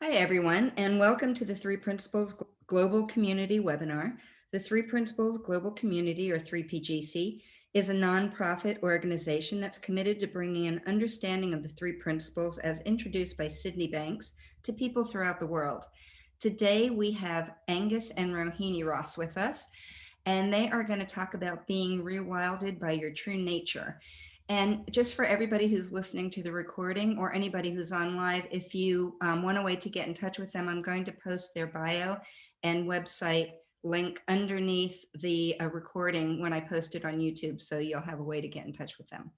Hi, everyone, and welcome to the Three Principles Global Community webinar. The Three Principles Global Community, or 3PGC, is a nonprofit organization that's committed to bringing an understanding of the three principles as introduced by Sydney Banks to people throughout the world. Today, we have Angus and Rohini Ross with us, and they are going to talk about being rewilded by your true nature. And just for everybody who's listening to the recording or anybody who's on live, if you want a way to get in touch with them, I'm going to post their bio and website link underneath the recording when I post it on YouTube, so you'll have a way to get in touch with them.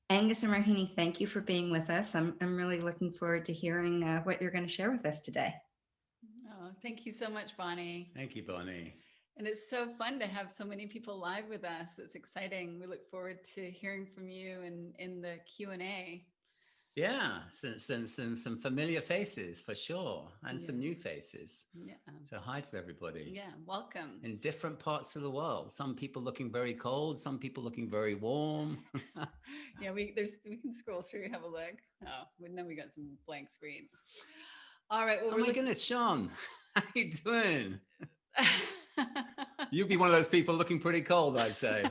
Angus and Rohini, thank you for being with us. I'm really looking forward to hearing what you're going to share with us today. Oh, thank you so much, Bonnie. Thank you, Bonnie. And it's so fun to have so many people live with us. It's exciting. We look forward to hearing from you in the Q&A. Yeah, some familiar faces for sure, and some Yeah. new faces. Yeah. So hi to everybody. Yeah. Welcome. In different parts of the world. Some people looking very cold, some people looking very warm. Yeah, we can scroll through, have a look. Oh, and then we got some blank screens. All right. Well, Oh my goodness, Sean, how you doing? You'd be one of those people looking pretty cold, I'd say.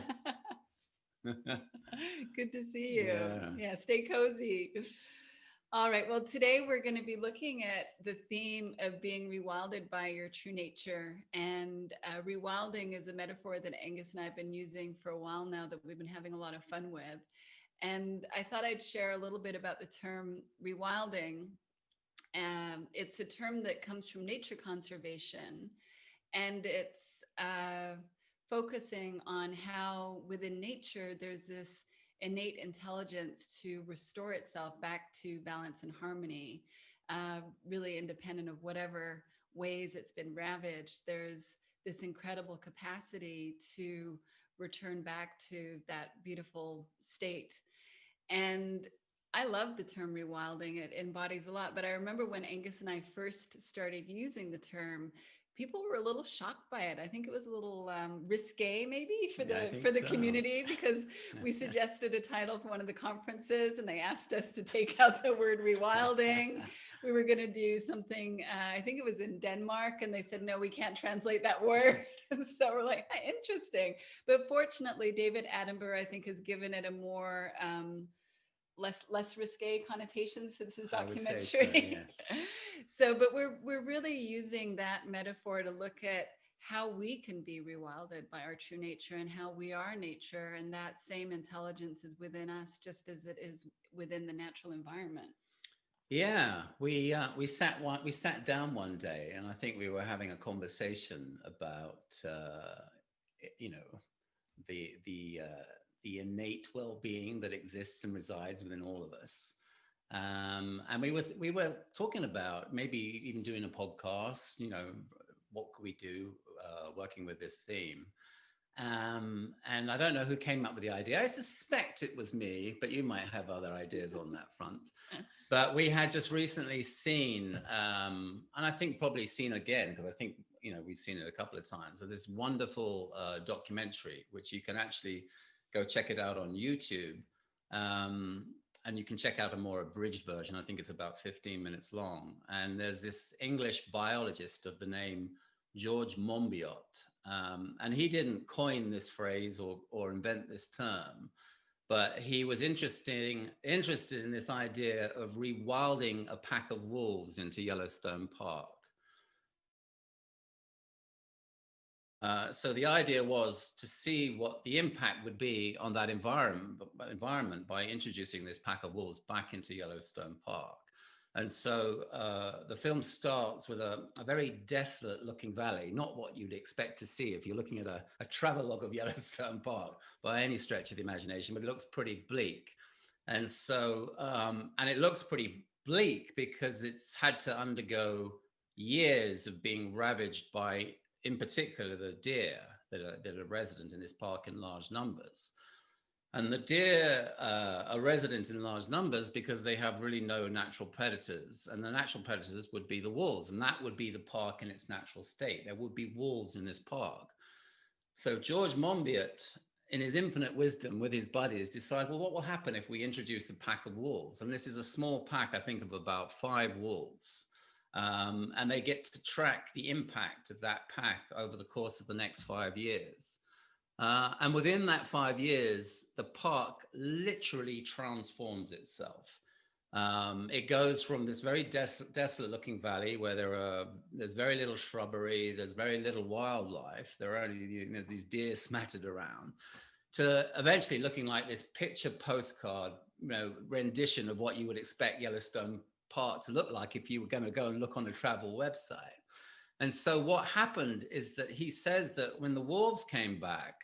Good to see you. Yeah. Yeah, stay cozy. All right. Well, today we're going to be looking at the theme of being rewilded by your true nature. And rewilding is a metaphor that Angus and I have been using for a while now that we've been having a lot of fun with. And I thought I'd share a little bit about the term rewilding. It's a term that comes from nature conservation, and it's focusing on how within nature there's this innate intelligence to restore itself back to balance and harmony, really independent of whatever ways it's been ravaged. There's this incredible capacity to return back to that beautiful state. And I love the term rewilding. It embodies a lot. But I remember when Angus and I first started using the term, people were a little shocked by it. I think it was a little risque, maybe for Yeah, I the think so. community, because we suggested a title for one of the conferences, and they asked us to take out the word rewilding. We were going to do something. I think it was in Denmark, and they said no, we can't translate that word. And so we're like, interesting. But fortunately, David Attenborough, I think, has given it a more less risque connotation since his I would say so, documentary. yes. So, but we're really using that metaphor to look at how we can be rewilded by our true nature and how we are nature, and that same intelligence is within us just as it is within the natural environment. Yeah, we sat down one day, and I think we were having a conversation about you know the innate well-being that exists and resides within all of us. And we were talking about maybe even doing a podcast. What could we do working with this theme? And I don't know who came up with the idea. I suspect it was me, but you might have other ideas on that front. But we had just recently seen, and I think probably seen again, because I think, we've seen it a couple of times. So this wonderful documentary, which you can actually go check it out on YouTube. And you can check out a more abridged version. I think it's about 15 minutes long. And there's this English biologist of the name George Monbiot. And he didn't coin this phrase or invent this term, but he was interested in this idea of rewilding a pack of wolves into Yellowstone Park. So the idea was to see what the impact would be on that environment by introducing this pack of wolves back into Yellowstone Park. And so the film starts with a very desolate looking valley, not what you'd expect to see if you're looking at a travelogue of Yellowstone Park by any stretch of the imagination, but it looks pretty bleak. And so, and it looks pretty bleak because it's had to undergo years of being ravaged by, in particular, the deer that are resident in this park in large numbers. And the deer are resident in large numbers because they have really no natural predators. And the natural predators would be the wolves, and that would be the park in its natural state. There would be wolves in this park. So George Monbiot, in his infinite wisdom with his buddies, decided, well, what will happen if we introduce a pack of wolves? And this is a small pack, I think, of about 5 wolves. And they get to track the impact of that pack over the course of the next 5 years. And within that 5 years, the park literally transforms itself. It goes from this very desolate looking valley where there's very little shrubbery, there's very little wildlife, there are only these deer smattered around, to eventually looking like this picture postcard rendition of what you would expect Yellowstone Park to look like if you were going to go and look on a travel website. And so what happened is that he says that when the wolves came back,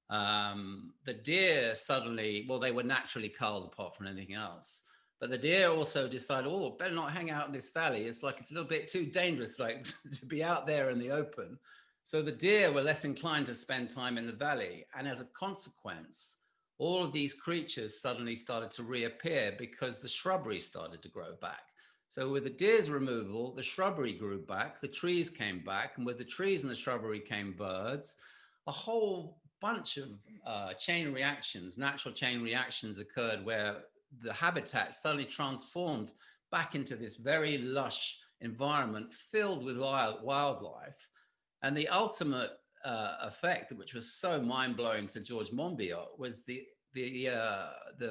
the deer suddenly, well, they were naturally culled apart from anything else. But the deer also decided, oh, better not hang out in this valley. It's a little bit too dangerous, to be out there in the open. So the deer were less inclined to spend time in the valley. And as a consequence, all of these creatures suddenly started to reappear because the shrubbery started to grow back. So with the deer's removal, the shrubbery grew back, the trees came back, and with the trees and the shrubbery came birds. A whole bunch of chain reactions, natural chain reactions occurred where the habitat suddenly transformed back into this very lush environment filled with wildlife. And the ultimate effect, which was so mind-blowing to George Monbiot, was the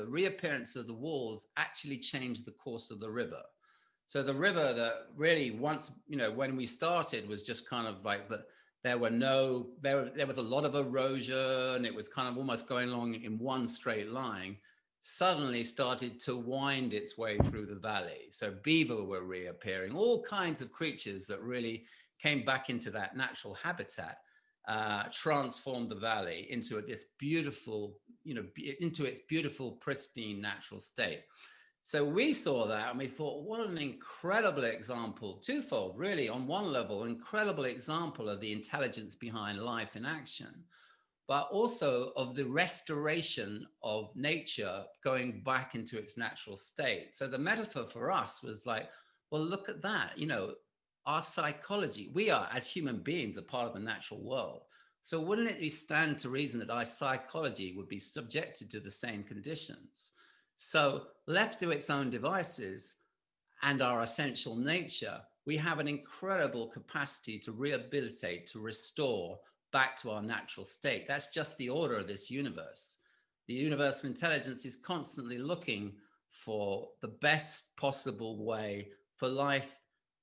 reappearance of the wolves actually changed the course of the river. So the river that really once, when we started was just kind of like, but there was a lot of erosion. It was kind of almost going along in one straight line, suddenly started to wind its way through the valley. So beaver were reappearing, all kinds of creatures that really came back into that natural habitat, transformed the valley into this beautiful, into its beautiful, pristine natural state. So we saw that and we thought, what an incredible example, twofold, really. On one level, incredible example of the intelligence behind life in action, but also of the restoration of nature going back into its natural state. So the metaphor for us was like, well, look at that. Our psychology, we are, as human beings, a part of the natural world. So wouldn't it stand to reason that our psychology would be subjected to the same conditions? So left to its own devices and our essential nature, we have an incredible capacity to rehabilitate, to restore back to our natural state. That's just the order of this universe. The universal intelligence is constantly looking for the best possible way for life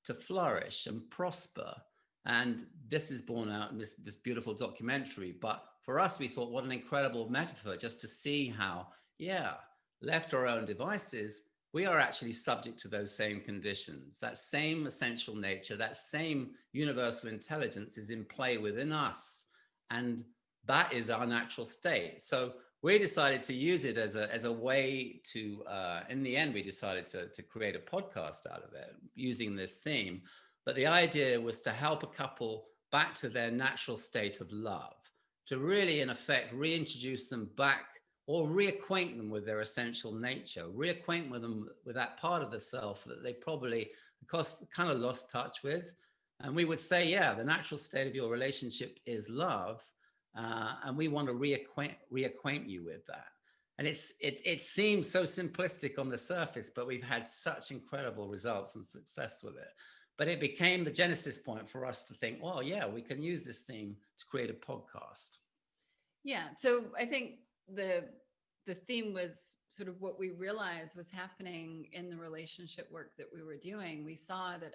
to flourish and prosper. And this is borne out in this beautiful documentary. But for us, we thought, what an incredible metaphor just to see how, left to our own devices, we are actually subject to those same conditions. That same essential nature, that same universal intelligence is in play within us. And that is our natural state. So we decided to use it as a way to, in the end, we decided to create a podcast out of it using this theme. But the idea was to help a couple back to their natural state of love, to really, in effect, reintroduce them back or reacquaint them with their essential nature, reacquaint with them with that part of the self that they probably kind of lost touch with. And we would say, the natural state of your relationship is love. And we want to reacquaint you with that. And it seems so simplistic on the surface, but we've had such incredible results and success with it. But it became the genesis point for us to think, well, we can use this theme to create a podcast. Yeah. So I think the theme was sort of what we realized was happening in the relationship work that we were doing. We saw that,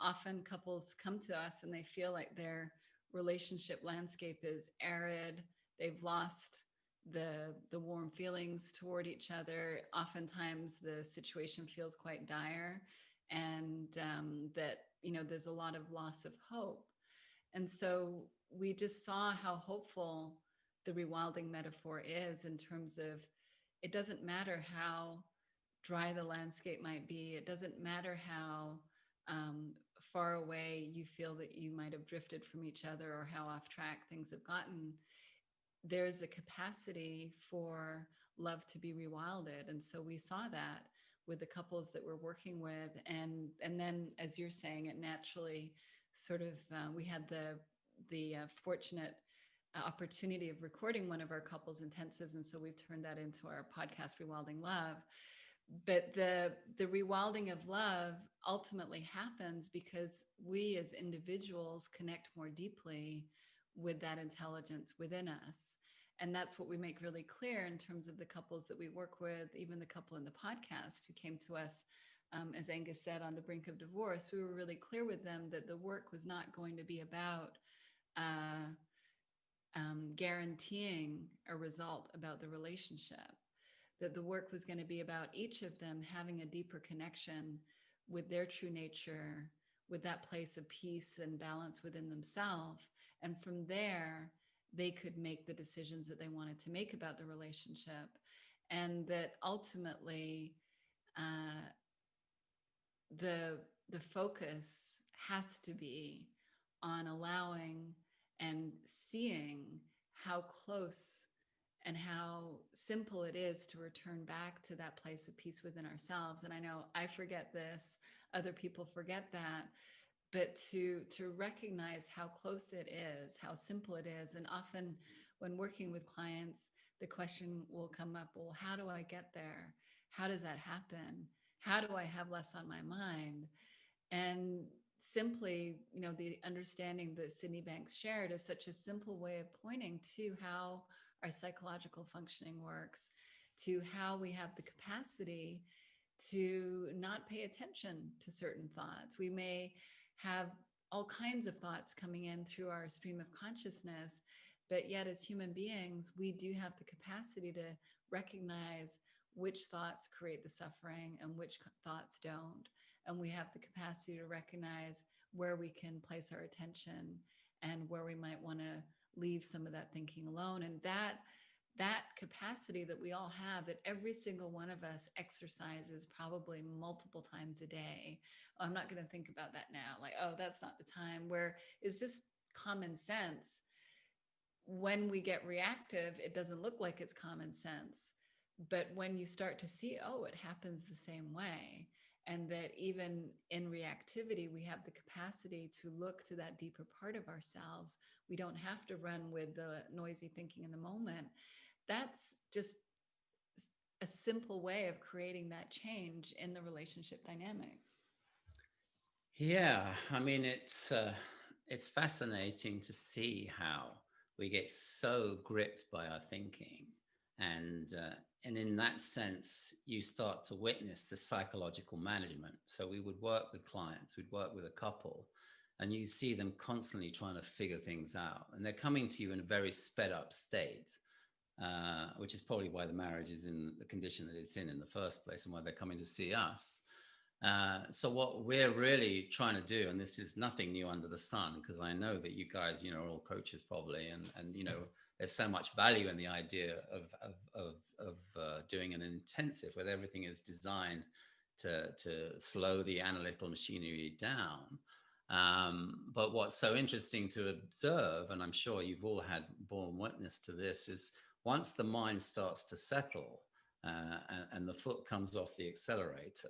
often couples come to us and they feel like their relationship landscape is arid. They've lost the warm feelings toward each other. Oftentimes the situation feels quite dire, and that, there's a lot of loss of hope. And so we just saw how hopeful the rewilding metaphor is, in terms of, it doesn't matter how dry the landscape might be. It doesn't matter how far away you feel that you might have drifted from each other, or how off track things have gotten. There's a capacity for love to be rewilded. And so we saw that with the couples that we're working with. And then, as you're saying, it naturally sort of, we had the fortunate opportunity of recording one of our couples intensives. And so we've turned that into our podcast, Rewilding Love. But the rewilding of love ultimately happens because we as individuals connect more deeply with that intelligence within us. And that's what we make really clear in terms of the couples that we work with, even the couple in the podcast who came to us, as Angus said, on the brink of divorce. We were really clear with them that the work was not going to be about uh, guaranteeing a result about the relationship, that the work was going to be about each of them having a deeper connection with their true nature, with that place of peace and balance within themselves. And from there, they could make the decisions that they wanted to make about the relationship. And that ultimately, uh, the focus has to be on allowing and seeing how close and how simple it is to return back to that place of peace within ourselves. And I know I forget this, other people forget that, but to recognize how close it is, how simple it is. And often when working with clients, the question will come up, well, how do I get there? How does that happen? How do I have less on my mind? And simply, the understanding that Sydney Banks shared is such a simple way of pointing to how our psychological functioning works, to how we have the capacity to not pay attention to certain thoughts. We may have all kinds of thoughts coming in through our stream of consciousness, but yet as human beings, we do have the capacity to recognize which thoughts create the suffering and which thoughts don't. And we have the capacity to recognize where we can place our attention and where we might want to leave some of that thinking alone. And that capacity that we all have, that every single one of us exercises probably multiple times a day. Oh, I'm not going to think about that now. Like, oh, that's not the time. Where it's just common sense. When we get reactive, it doesn't look like it's common sense. But when you start to see, oh, it happens the same way, and that even in reactivity, we have the capacity to look to that deeper part of ourselves. We don't have to run with the noisy thinking in the moment. That's just a simple way of creating that change in the relationship dynamic. Yeah, I mean, it's fascinating to see how we get so gripped by our thinking, and in that sense, you start to witness the psychological management. So we would work with clients, we'd work with a couple, and you see them constantly trying to figure things out, and they're coming to you in a very sped up state. Which is probably why the marriage is in the condition that it's in the first place, and why they're coming to see us. So what we're really trying to do, and this is nothing new under the sun, because I know that you guys, are all coaches probably, and there's so much value in the idea of doing an intensive where everything is designed to slow the analytical machinery down. But what's so interesting to observe, and I'm sure you've all had born witness to this, is once the mind starts to settle and the foot comes off the accelerator,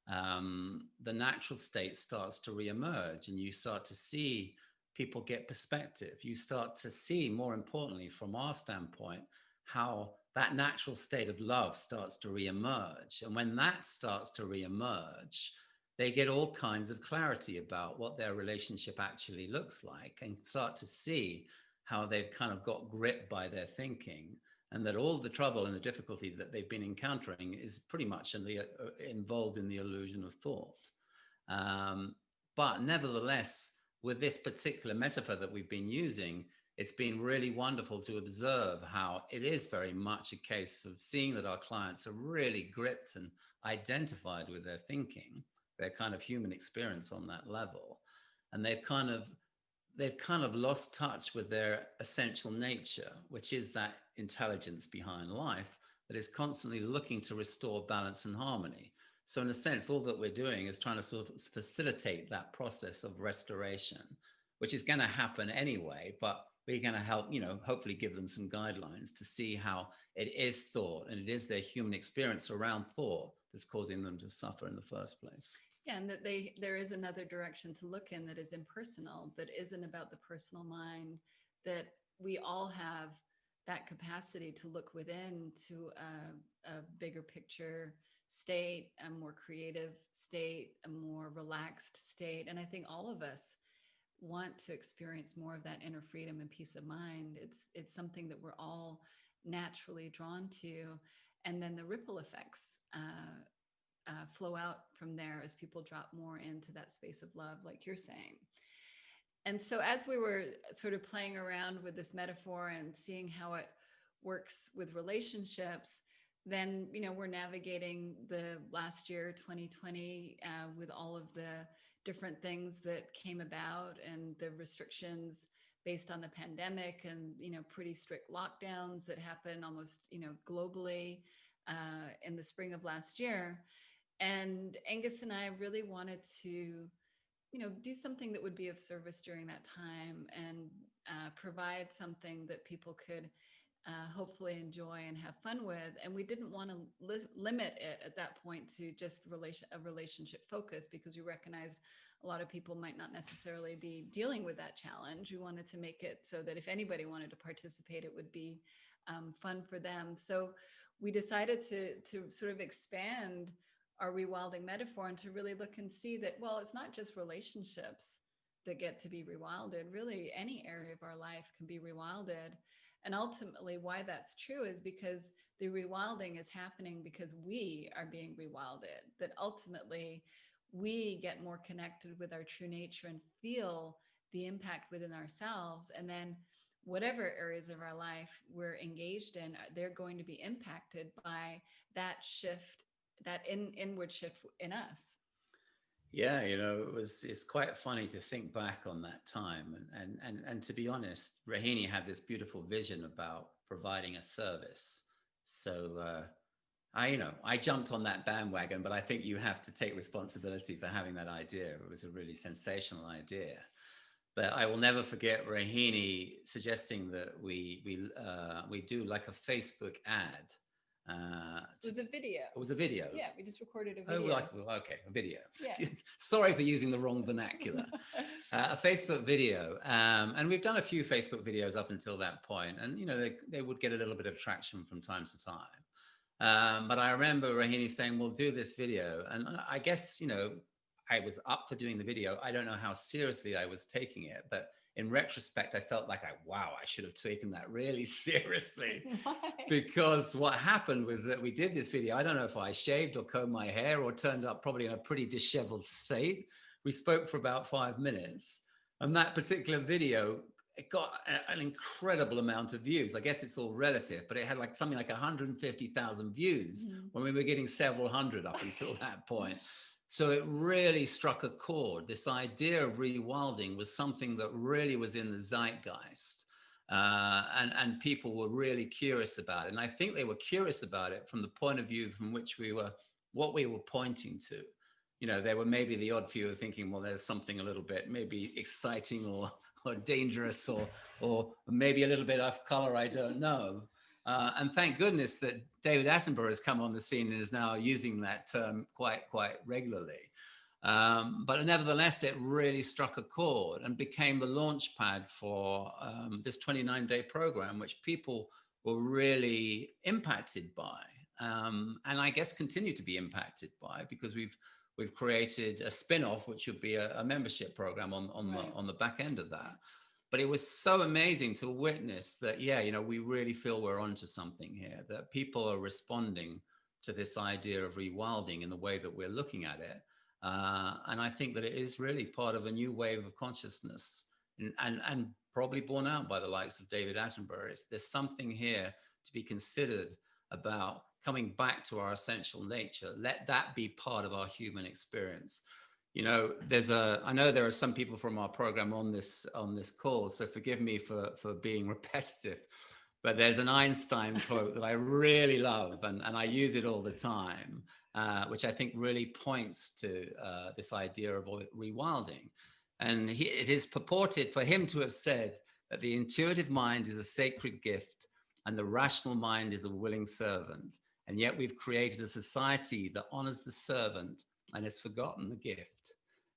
the natural state starts to reemerge, and you start to see people get perspective. You start to see, more importantly, from our standpoint, how that natural state of love starts to reemerge. And when that starts to reemerge, they get all kinds of clarity about what their relationship actually looks like, and start to see how they've kind of got gripped by their thinking, and that all the trouble and the difficulty that they've been encountering is pretty much involved in the illusion of thought. But nevertheless, with this particular metaphor that we've been using, it's been really wonderful to observe how it is very much a case of seeing that our clients are really gripped and identified with their thinking, their kind of human experience on that level. And they've kind of lost touch with their essential nature, which is that intelligence behind life that is constantly looking to restore balance and harmony. So in a sense, all that we're doing is trying to sort of facilitate that process of restoration, which is going to happen anyway, but we're going to help, hopefully give them some guidelines to see how it is thought, and it is their human experience around thought that's causing them to suffer in the first place. Yeah, and that there is another direction to look in that is impersonal, that isn't about the personal mind, that we all have that capacity to look within to a bigger picture state, a more creative state, a more relaxed state. And I think all of us want to experience more of that inner freedom and peace of mind. It's something that we're all naturally drawn to, and then the ripple effects flow out from there as people drop more into that space of love, like you're saying. And so, as we were sort of playing around with this metaphor and seeing how it works with relationships, then we're navigating the last year 2020 with all of the different things that came about and the restrictions based on the pandemic, and pretty strict lockdowns that happened almost globally in the spring of last year. And Angus and I really wanted to do something that would be of service during that time, and provide something that people could hopefully enjoy and have fun with. And we didn't want to limit it at that point to just a relationship focus, because we recognized a lot of people might not necessarily be dealing with that challenge. We wanted to make it so that if anybody wanted to participate, it would be fun for them. So we decided to sort of expand our rewilding metaphor and to really look and see that, well, it's not just relationships that get to be rewilded. Really, any area of our life can be rewilded. And ultimately, why that's true is because the rewilding is happening because we are being rewilded, that ultimately we get more connected with our true nature and feel the impact within ourselves. And then whatever areas of our life we're engaged in, they're going to be impacted by that shift, that inward shift in us. Yeah, it's quite funny to think back on that time, and to be honest, Rohini had this beautiful vision about providing a service. So I jumped on that bandwagon, but I think you have to take responsibility for having that idea. It was a really sensational idea. But I will never forget Rohini suggesting that we do like a Facebook ad. It was a video. It was a video. Yeah, we just recorded a video. Okay, a video. Yeah. Sorry for using the wrong vernacular. A Facebook video, and we've done a few Facebook videos up until that point, and they would get a little bit of traction from time to time. But I remember Rohini saying, "We'll do this video," and I guess I was up for doing the video. I don't know how seriously I was taking it, but in retrospect, I felt like I should have taken that really seriously. Why? Because what happened was that we did this video. I don't know if I shaved or combed my hair or turned up probably in a pretty disheveled state. We spoke for about 5 minutes. And that particular video, it got an incredible amount of views. I guess it's all relative, but it had something like 150,000 views when we were getting several hundred up until that point. So it really struck a chord. This idea of rewilding was something that really was in the zeitgeist. And people were really curious about it. And I think they were curious about it from the point of view from which what we were pointing to. There were maybe the odd few thinking, well, there's something a little bit maybe exciting or dangerous or maybe a little bit off color, I don't know. And thank goodness that David Attenborough has come on the scene and is now using that term quite regularly. But nevertheless, it really struck a chord and became the launch pad for this 29-day program, which people were really impacted by, and I guess continue to be impacted by, because we've created a spin-off, which would be a membership program on the back end of that. But it was so amazing to witness that, we really feel we're onto something here, that people are responding to this idea of rewilding in the way that we're looking at it. And I think that it is really part of a new wave of consciousness, and probably borne out by the likes of David Attenborough. There's something here to be considered about coming back to our essential nature. Let that be part of our human experience. I know there are some people from our program on this call, so forgive me for being repetitive, but there's an Einstein quote that I really love, and I use it all the time, which I think really points to this idea of rewilding. And it is purported for him to have said that the intuitive mind is a sacred gift and the rational mind is a willing servant. And yet we've created a society that honors the servant and has forgotten the gift.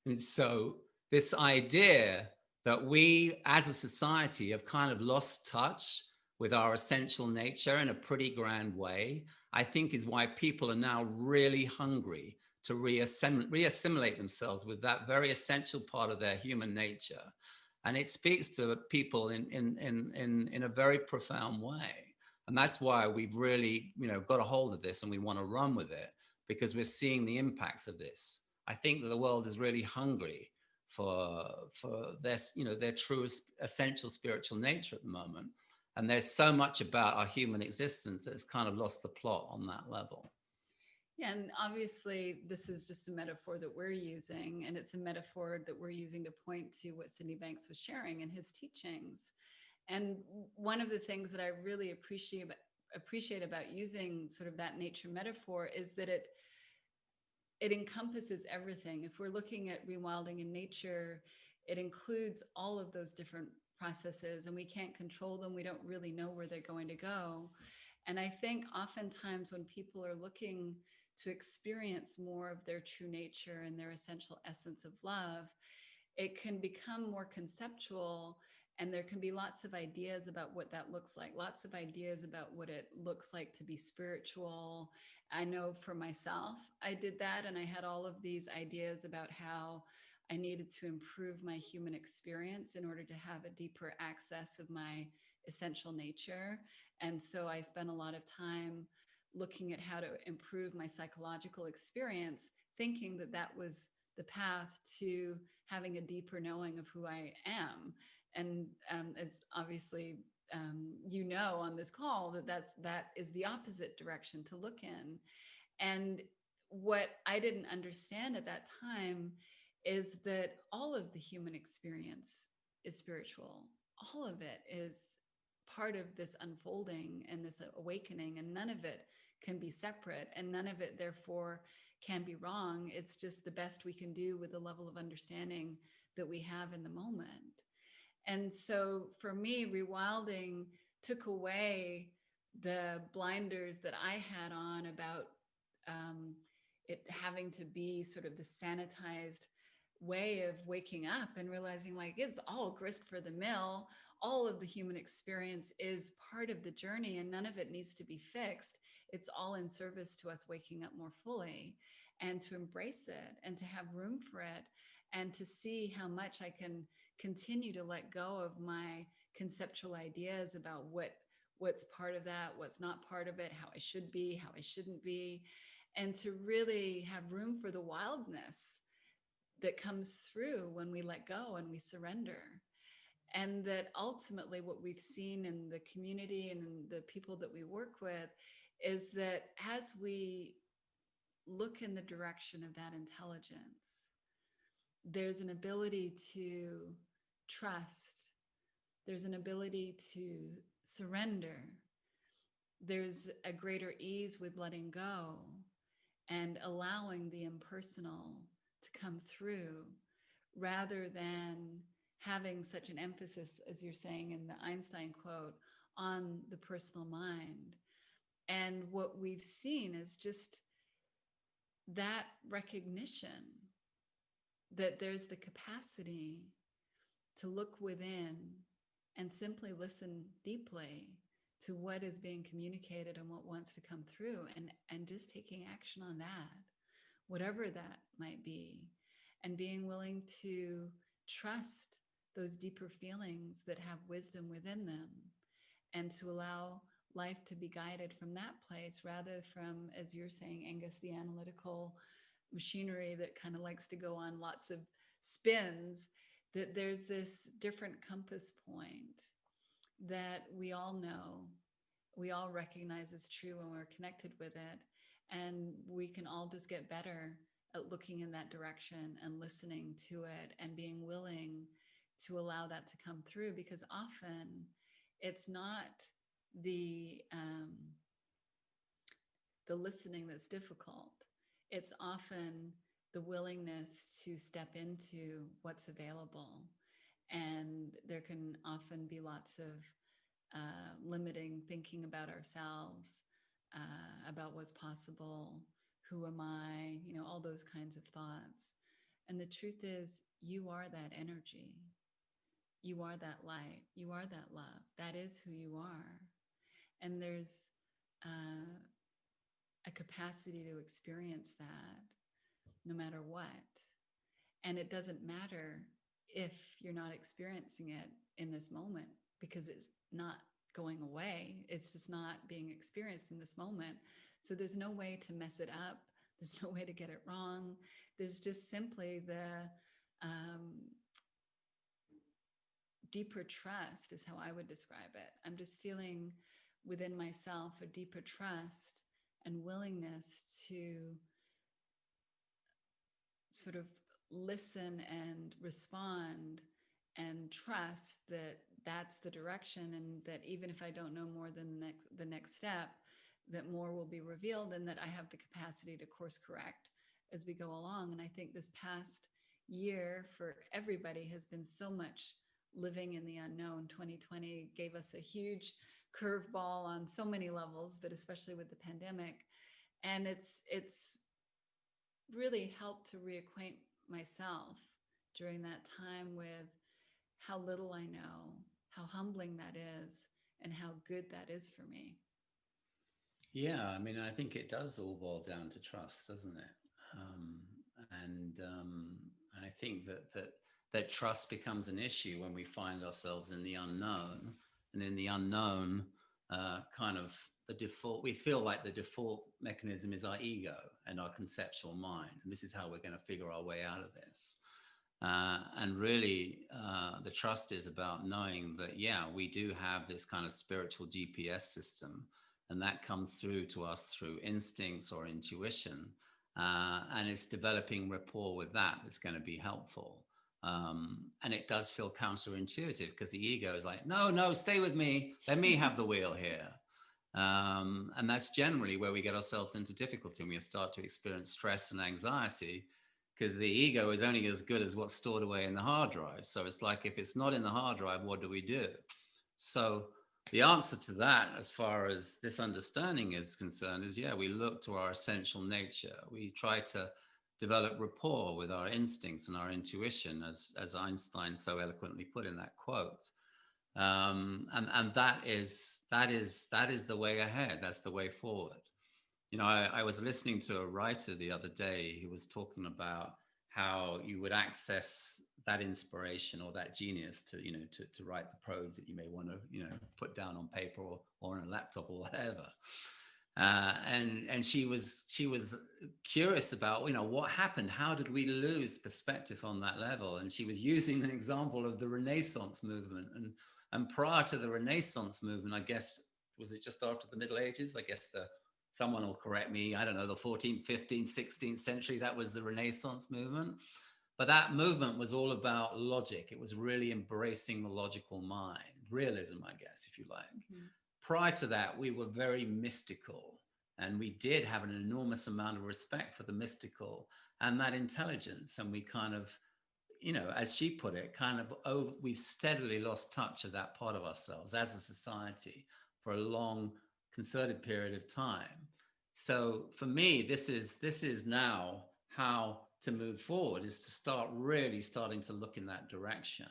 And so this idea that we as a society have kind of lost touch with our essential nature in a pretty grand way, I think is why people are now really hungry to reassimilate themselves with that very essential part of their human nature. And it speaks to people in a very profound way. And that's why we've really, got a hold of this and we want to run with it, because we're seeing the impacts of this. I think that the world is really hungry for their true essential spiritual nature at the moment. And there's so much about our human existence that's kind of lost the plot on that level. Yeah, and obviously this is just a metaphor that we're using, and it's a metaphor that we're using to point to what Sydney Banks was sharing in his teachings. And one of the things that I really appreciate about using sort of that nature metaphor is that it encompasses everything. If we're looking at rewilding in nature, it includes all of those different processes, and we can't control them. We don't really know where they're going to go. And I think oftentimes when people are looking to experience more of their true nature and their essential essence of love, it can become more conceptual, and there can be lots of ideas about what that looks like, lots of ideas about what it looks like to be spiritual. I know for myself, I did that, and I had all of these ideas about how I needed to improve my human experience in order to have a deeper access of my essential nature. And so I spent a lot of time looking at how to improve my psychological experience, thinking that that was the path to having a deeper knowing of who I am. And as obviously on this call, that is the opposite direction to look in. And what I didn't understand at that time is that all of the human experience is spiritual. All of it is part of this unfolding and this awakening, and none of it can be separate, and none of it therefore can be wrong. It's just the best we can do with the level of understanding that we have in the moment. And so for me, rewilding took away the blinders that I had on about it having to be sort of the sanitized way of waking up, and realizing like it's all grist for the mill. All of the human experience is part of the journey, and none of it needs to be fixed. It's all in service to us waking up more fully, and to embrace it and to have room for it, and to see how much I can continue to let go of my conceptual ideas about what's part of that, what's not part of it, how I should be, how I shouldn't be, and to really have room for the wildness that comes through when we let go and we surrender. And that ultimately what we've seen in the community and in the people that we work with is that as we look in the direction of that intelligence, there's an ability to trust, there's an ability to surrender, there's a greater ease with letting go and allowing the impersonal to come through, rather than having such an emphasis, as you're saying in the Einstein quote, on the personal mind. And what we've seen is just that recognition that there's the capacity to look within and simply listen deeply to what is being communicated and what wants to come through, and just taking action on that, whatever that might be, and being willing to trust those deeper feelings that have wisdom within them, and to allow life to be guided from that place, rather from, as you're saying, Angus, the analytical machinery that kind of likes to go on lots of spins. That there's this different compass point that we all know, we all recognize is true when we're connected with it, and we can all just get better at looking in that direction and listening to it and being willing to allow that to come through, because often it's not the listening that's difficult. It's often the willingness to step into what's available. And there can often be lots of limiting thinking about ourselves, about what's possible, who am I, all those kinds of thoughts. And the truth is, you are that energy. You are that light. You are that love. That is who you are. And there's a capacity to experience that no matter what. And it doesn't matter if you're not experiencing it in this moment, because it's not going away. It's just not being experienced in this moment. So there's no way to mess it up. There's no way to get it wrong. There's just simply the deeper trust is how I would describe it. I'm just feeling within myself a deeper trust and willingness to sort of listen and respond and trust that that's the direction, and that even if I don't know more than the next step, that more will be revealed, and that I have the capacity to course correct as we go along. And I think this past year for everybody has been so much living in the unknown. 2020 gave us a huge curveball on so many levels, but especially with the pandemic. And it's really helped to reacquaint myself during that time with how little I know, how humbling that is, and how good that is for me. Yeah, I mean, I think it does all boil down to trust, doesn't it? And I think that trust becomes an issue when we find ourselves in the unknown, and in the unknown, kind of the default. We feel like the default mechanism is our ego and our conceptual mind, and this is how we're going to figure our way out of this. And really, the trust is about knowing that, yeah, we do have this kind of spiritual GPS system, and that comes through to us through instincts or intuition. And it's developing rapport with that that's going to be helpful. And it does feel counterintuitive because the ego is like, no, stay with me. Let me have the wheel here. And that's generally where we get ourselves into difficulty, and we start to experience stress and anxiety, because the ego is only as good as what's stored away in the hard drive. So it's like, if it's not in the hard drive, what do we do? So the answer to that, as far as this understanding is concerned, is, yeah, we look to our essential nature. We try to develop rapport with our instincts and our intuition, as Einstein so eloquently put in that quote. And that is the way ahead. That's the way forward. You know, I was listening to a writer the other day who was talking about how you would access that inspiration or that genius to, to write the prose that you may want to, put down on paper or on a laptop or whatever. And she was curious about, what happened? How did we lose perspective on that level? And she was using an example of the Renaissance movement. And prior to the Renaissance movement, I guess, was it just after the Middle Ages? I guess someone will correct me, I don't know, the 14th, 15th, 16th century, that was the Renaissance movement. But that movement was all about logic. It was really embracing the logical mind, realism, I guess, if you like. Mm-hmm. Prior to that, we were very mystical, and we did have an enormous amount of respect for the mystical and that intelligence. And we kind of, as she put it, we've steadily lost touch of that part of ourselves as a society for a long, concerted period of time. So for me, this is now how to move forward, is to start really starting to look in that direction.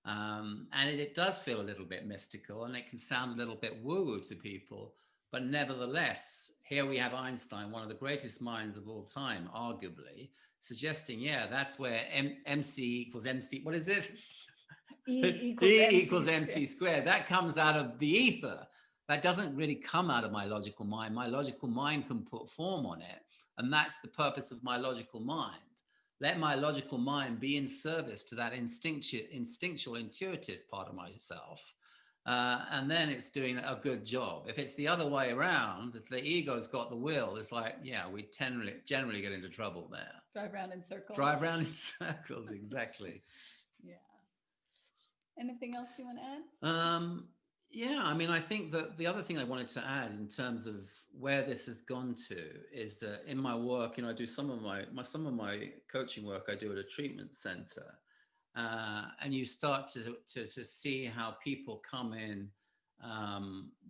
And it does feel a little bit mystical, and it can sound a little bit woo-woo to people, but nevertheless, here we have Einstein, one of the greatest minds of all time, arguably, suggesting, yeah, that's where MC equals MC, what is it? E equals MC squared. That comes out of the ether. That doesn't really come out of my logical mind. My logical mind can put form on it. And that's the purpose of my logical mind. Let my logical mind be in service to that instinctual, intuitive part of myself. And then it's doing a good job. If it's the other way around, if the ego's got the will, it's like, yeah, we generally get into trouble there. Drive around in circles. Drive around in circles, exactly. Yeah. Anything else you want to add? Yeah, I mean, I think that the other thing I wanted to add in terms of where this has gone to is that in my work, I do some of my coaching work I do at a treatment center, and you start to see how people come in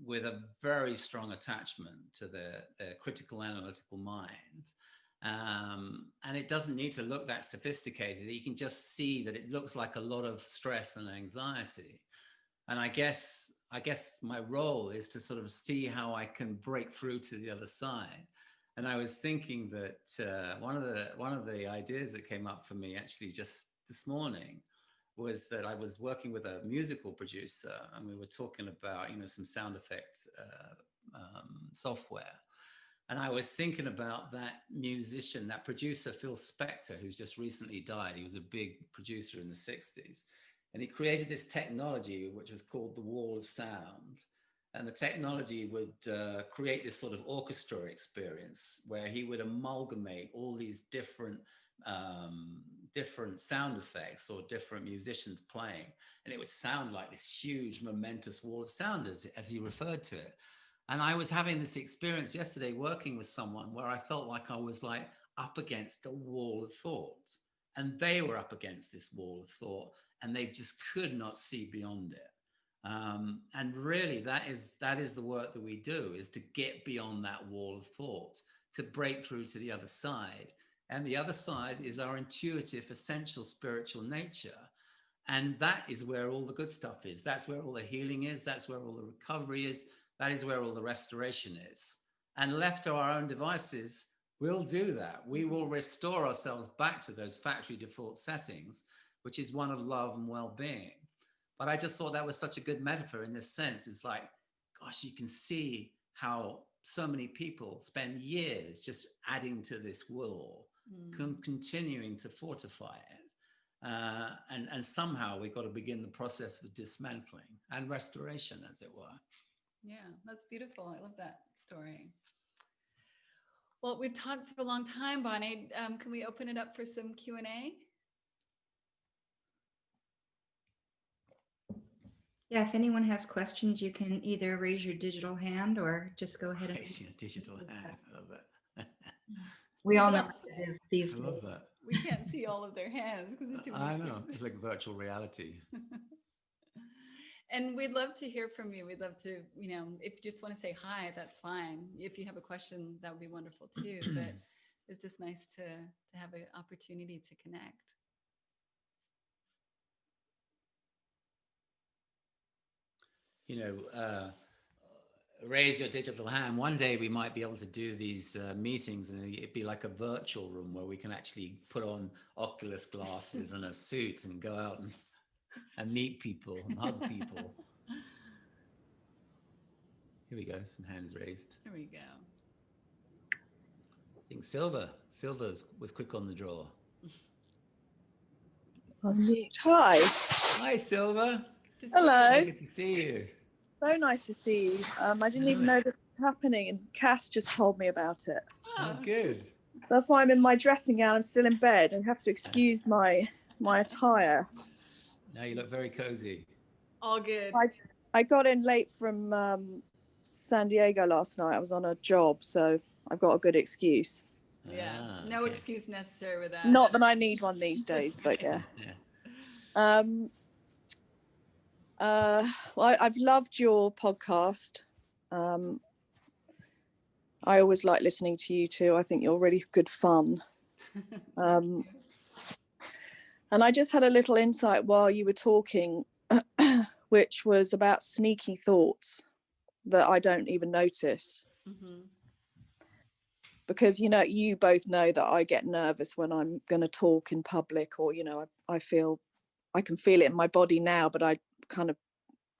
with a very strong attachment to their critical analytical mind. And it doesn't need to look that sophisticated. You can just see that it looks like a lot of stress and anxiety. And I guess my role is to sort of see how I can break through to the other side And I was thinking that one of the ideas that came up for me actually just this morning was that I was working with a musical producer, and we were talking about, you know, some sound effects software. And I was thinking about that musician, that producer, Phil Spector, who's just recently died. He was a big producer in the 60s. And he created this technology, which was called the wall of sound. And the technology would create this sort of orchestra experience where he would amalgamate all these different sound effects or different musicians playing. And it would sound like this huge, momentous wall of sound, as he referred to it. And I was having this experience yesterday working with someone where I felt like I was like up against a wall of thought. And they were up against this wall of thought, and they just could not see beyond it. And really, that is the work that we do, is to get beyond that wall of thought, to break through to the other side. And the other side is our intuitive, essential spiritual nature. And that is where all the good stuff is. That's where all the healing is. That's where all the recovery is. That is where all the restoration is. And left to our own devices, we'll do that. We will restore ourselves back to those factory default settings, which is one of love and well-being. But I just thought that was such a good metaphor in this sense. It's like, gosh, you can see how so many people spend years just adding to this wall, continuing to fortify it. And somehow we've got to begin the process of dismantling and restoration, as it were. Yeah, that's beautiful. I love that story. Well, we've talked for a long time, Bonnie. Can we open it up for some Q&A? Yeah, if anyone has questions, you can either raise your digital hand or just go ahead and Raise your digital hand. I love that. we all know what it is these days. I love that. We can't see all of their hands because there's too many I know. screens. It's like virtual reality. And we'd love to hear from you. We'd love to, you know, if you just want to say hi, that's fine. If you have a question, that would be wonderful too. But it's just nice to have an opportunity to connect. You know, raise your digital hand. One day we might be able to do these meetings, and it'd be like a virtual room where we can actually put on Oculus glasses and a suit and go out and meet people and hug people. Here we go, some hands raised. There we go. I think Silver was quick on the draw. Unmute. Hi. Hi, Silver. Hello. Good to see you. So nice to see you. I didn't even know this was happening, and Cass just told me about it. Oh, good. So that's why I'm in my dressing gown. I'm still in bed. I have to excuse my attire. Now you look very cozy. All good. I got in late from San Diego last night. I was on a job, so I've got a good excuse. Yeah, no excuse necessary with that. Not that I need one these days, but yeah. Well, I've loved your podcast. I always like listening to you too. I think you're really good fun. And I just had a little insight while you were talking, which was about sneaky thoughts that I don't even notice. Mm-hmm. Because, you know, you both know that I get nervous when I'm going to talk in public, or, you know, I can feel it in my body now, but I kind of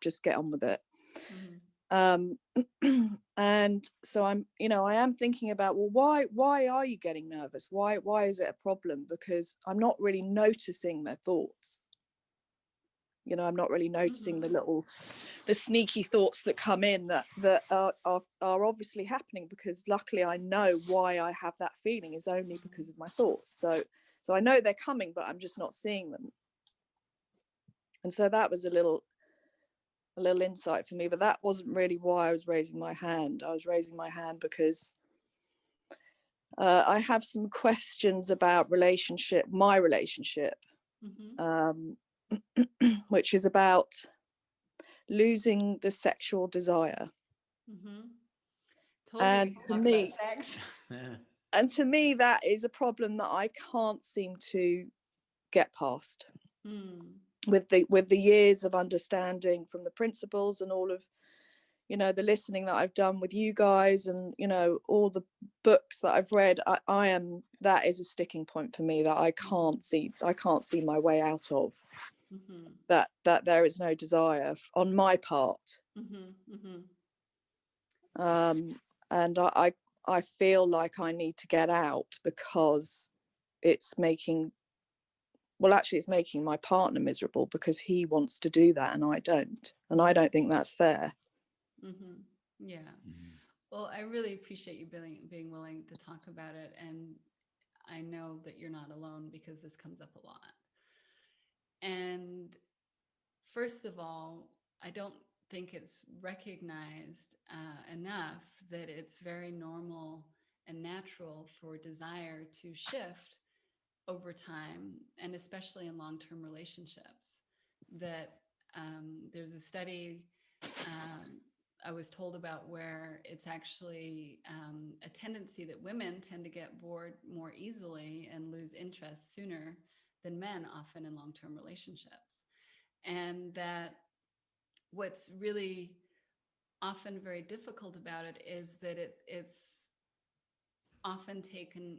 just get on with it. Mm-hmm. And so I am thinking about, well, why are you getting nervous? Why is it a problem? Because I'm not really noticing their thoughts. You know, I'm not really noticing the sneaky thoughts that come in that are obviously happening, because luckily I know why I have that feeling is only because of my thoughts. So I know they're coming, but I'm just not seeing them. And so that was a little insight for me, but that wasn't really why I was raising my hand. I was raising my hand because I have some questions about my relationship, mm-hmm. Which is about losing the sexual desire. Mm-hmm. And to me, sex. And to me, that is a problem that I can't seem to get past. With the years of understanding from the principles and all of, you know, the listening that I've done with you guys, and, you know, all the books that I've read, that is a sticking point for me that I can't see my way out of. That there is no desire on my part. And I feel like I need to get out, because it's making my partner miserable, because he wants to do that and I don't think that's fair. Yeah. Well, I really appreciate you being willing to talk about it, and I know that you're not alone, because this comes up a lot. And first of all, I don't think it's recognized enough that it's very normal and natural for desire to shift over time, and especially in long-term relationships. That there's a study I was told about where it's actually a tendency that women tend to get bored more easily and lose interest sooner than men, often in long-term relationships. And that what's really often very difficult about it is that it's often taken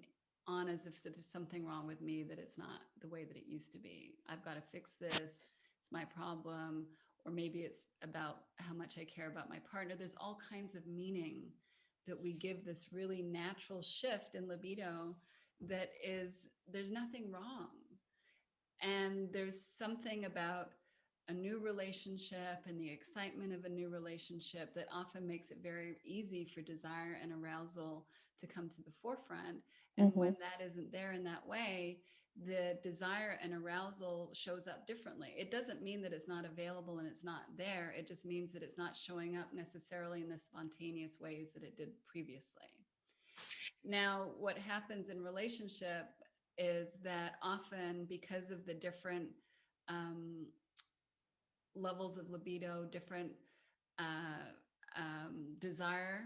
on as if there's something wrong with me, that it's not the way that it used to be. I've got to fix this. It's my problem. Or maybe it's about how much I care about my partner. There's all kinds of meaning that we give this really natural shift in libido that is, there's nothing wrong. And there's something about a new relationship and the excitement of a new relationship that often makes it very easy for desire and arousal to come to the forefront. And when that isn't there in that way, the desire and arousal shows up differently. It doesn't mean that it's not available and it's not there. It just means that it's not showing up necessarily in the spontaneous ways that it did previously. Now, what happens in relationship is that often, because of the different levels of libido, different desire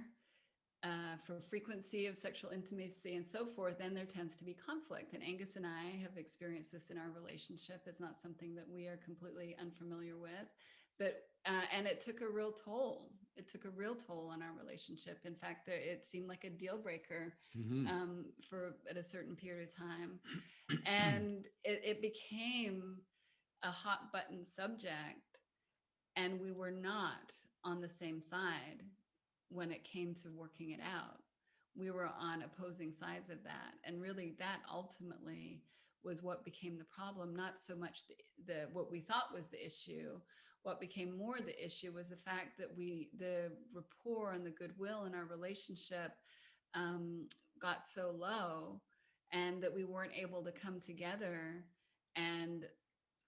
for frequency of sexual intimacy and so forth, then there tends to be conflict. And Angus and I have experienced this in our relationship. It's not something that we are completely unfamiliar with, but and it took a real toll. It took a real toll on our relationship. In fact, it seemed like a deal breaker for at a certain period of time. And it became a hot button subject, and we were not on the same side when it came to working it out. We were on opposing sides of that. And really that ultimately was what became the problem, not so much the what we thought was the issue. What became more the issue was the fact that the rapport and the goodwill in our relationship got so low, and that we weren't able to come together and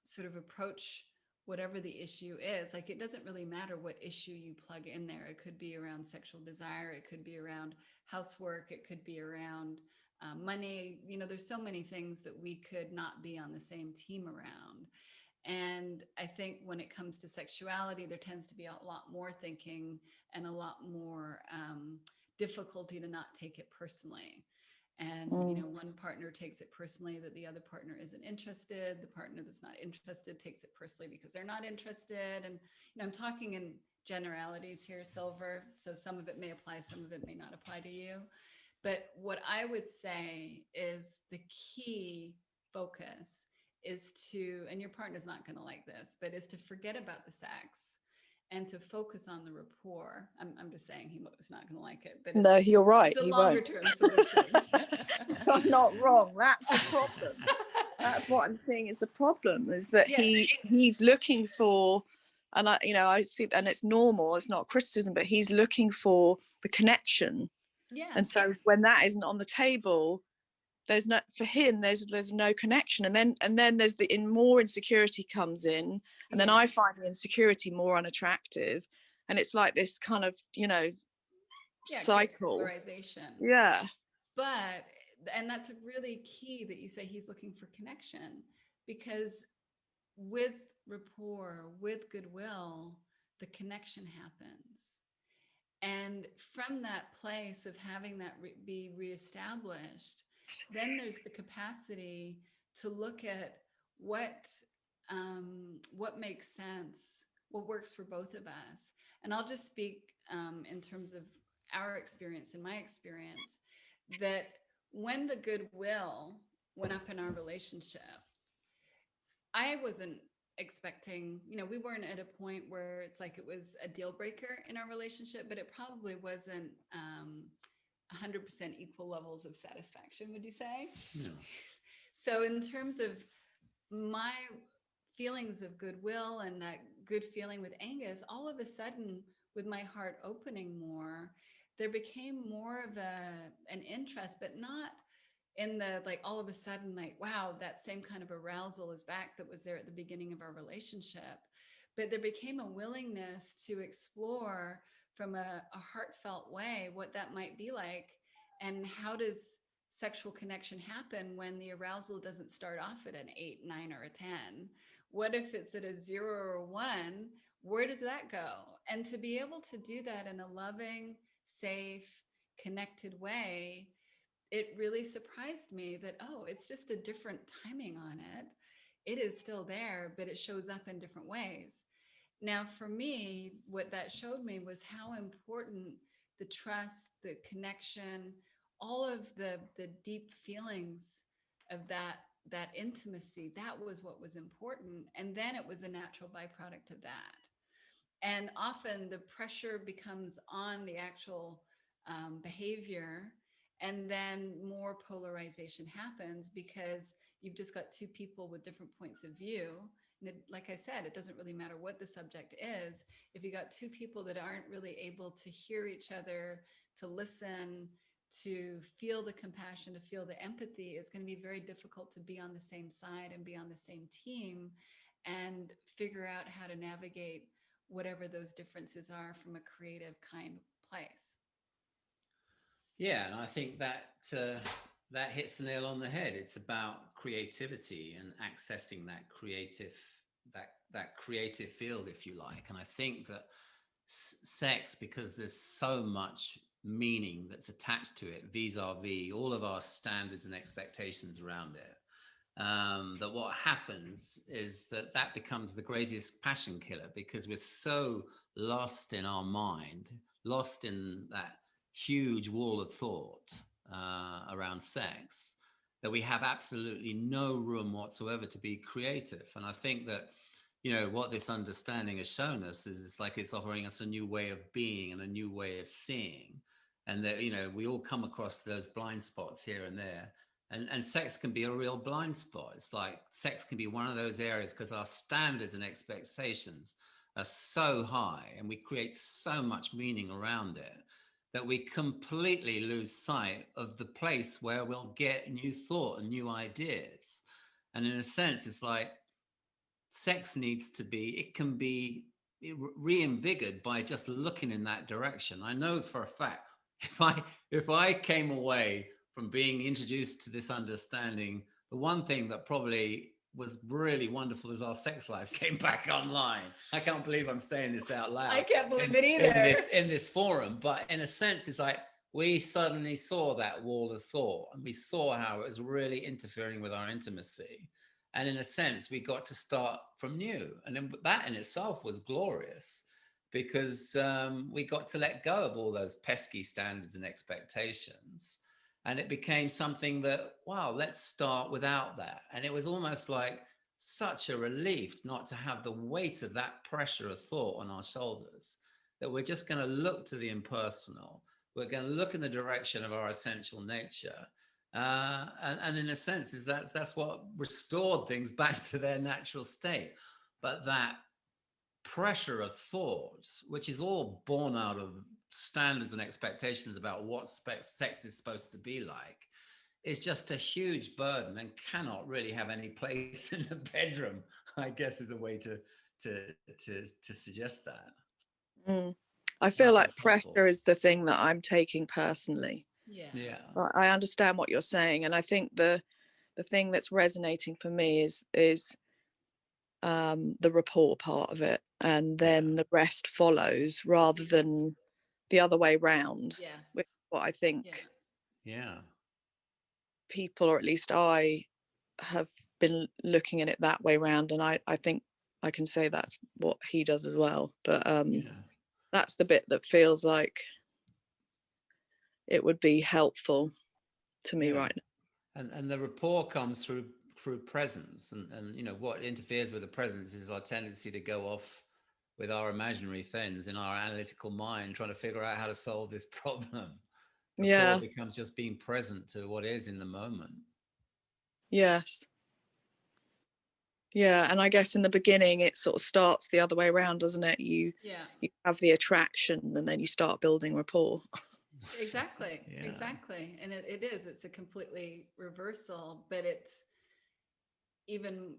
sort of approach whatever the issue is. Like, it doesn't really matter what issue you plug in there. It could be around sexual desire. It could be around housework. It could be around money. You know, there's so many things that we could not be on the same team around. And I think when it comes to sexuality, there tends to be a lot more thinking and a lot more difficulty to not take it personally. And, you know, one partner takes it personally that the other partner isn't interested. The partner that's not interested takes it personally because they're not interested. And, you know, I'm talking in generalities here, Silver. So some of it may apply, some of it may not apply to you. But what I would say is the key focus is to, and your partner's not going to like this, but is to forget about the sex and to focus on the rapport. I'm just saying he was not going to like it, but no, you're right. It's a he longer won't. term solution. I'm not wrong. That's the problem. That's what I'm seeing is the problem, is that he's looking for, and I see, and it's normal. It's not criticism, but he's looking for the connection. Yeah. And so when that isn't on the table, there's no connection, and then there's more insecurity comes in, and then I find the insecurity more unattractive, and it's like this kind of cycle. Polarization. Yeah. But and that's really key that you say he's looking for connection, because with rapport, with goodwill, the connection happens. And from that place of having that be reestablished, then there's the capacity to look at what makes sense, what works for both of us. And I'll just speak in terms of our experience and my experience, that when the goodwill went up in our relationship, I wasn't expecting, we weren't at a point where it's like it was a deal breaker in our relationship, but it probably wasn't 100% equal levels of satisfaction, would you say? Yeah. So in terms of my feelings of goodwill and that good feeling with Angus, all of a sudden, with my heart opening more, there became more of an interest, but not in the like all of a sudden like, wow, that same kind of arousal is back that was there at the beginning of our relationship. But there became a willingness to explore from a heartfelt way what that might be like, and how does sexual connection happen when the arousal doesn't start off at an 8, 9, or a 10? What if it's at a 0 or a 1? Where does that go? And to be able to do that in a loving, safe, connected way, it really surprised me that, oh, it's just a different timing on it. It is still there, but it shows up in different ways. Now, for me, what that showed me was how important the trust, the connection, all of the deep feelings of that intimacy, that was what was important. And then it was a natural byproduct of that. And often the pressure becomes on the actual behavior, and then more polarization happens because you've just got two people with different points of view. And like I said, it doesn't really matter what the subject is. If you got two people that aren't really able to hear each other, to listen, to feel the compassion, to feel the empathy, it's going to be very difficult to be on the same side and be on the same team and figure out how to navigate whatever those differences are from a creative kind place. Yeah, and I think that that hits the nail on the head. It's about creativity and accessing that creative field, if you like. And I think that sex, because there's so much meaning that's attached to it, vis-a-vis all of our standards and expectations around it, that what happens is that becomes the greatest passion killer, because we're so lost in our mind, lost in that huge wall of thought around sex, that we have absolutely no room whatsoever to be creative. And I think that, what this understanding has shown us is it's like it's offering us a new way of being and a new way of seeing. And that, we all come across those blind spots here and there. And sex can be a real blind spot. It's like sex can be one of those areas because our standards and expectations are so high and we create so much meaning around it that we completely lose sight of the place where we'll get new thought and new ideas. And in a sense, it's like sex needs to be, it can be reinvigorated by just looking in that direction. I know for a fact, if I came away from being introduced to this understanding, the one thing that probably was really wonderful is our sex life came back online. I can't believe I'm saying this out loud. I can't believe it either. In this forum, but in a sense, it's like we suddenly saw that wall of thought and we saw how it was really interfering with our intimacy. And in a sense, we got to start from new. And then that in itself was glorious, because we got to let go of all those pesky standards and expectations. And it became something that, wow, let's start without that. And it was almost like such a relief not to have the weight of that pressure of thought on our shoulders, that we're just going to look to the impersonal. We're going to look in the direction of our essential nature. And in a sense, that's what restored things back to their natural state. But that pressure of thought, which is all born out of standards and expectations about what sex is supposed to be like, is just a huge burden and cannot really have any place in the bedroom, I guess, is a way to suggest that. I feel like pressure is the thing that I'm taking personally. Yeah. I understand what you're saying, and I think the thing that's resonating for me is the rapport part of it, and then the rest follows, rather than the other way round. Yes. Which is what I think. Yeah. People, or at least I, have been looking at it that way round, and I think I can say that's what he does as well. But Yeah. that's the bit that feels like it would be helpful to me right now. And the rapport comes through presence, and you know what interferes with the presence is our tendency to go off with our imaginary things in our analytical mind, trying to figure out how to solve this problem. Rapport becomes just being present to what is in the moment. Yes. Yeah, and I guess in the beginning it sort of starts the other way around, doesn't it? You have the attraction and then you start building rapport. Exactly. Exactly. And it's a completely reversal, but it's even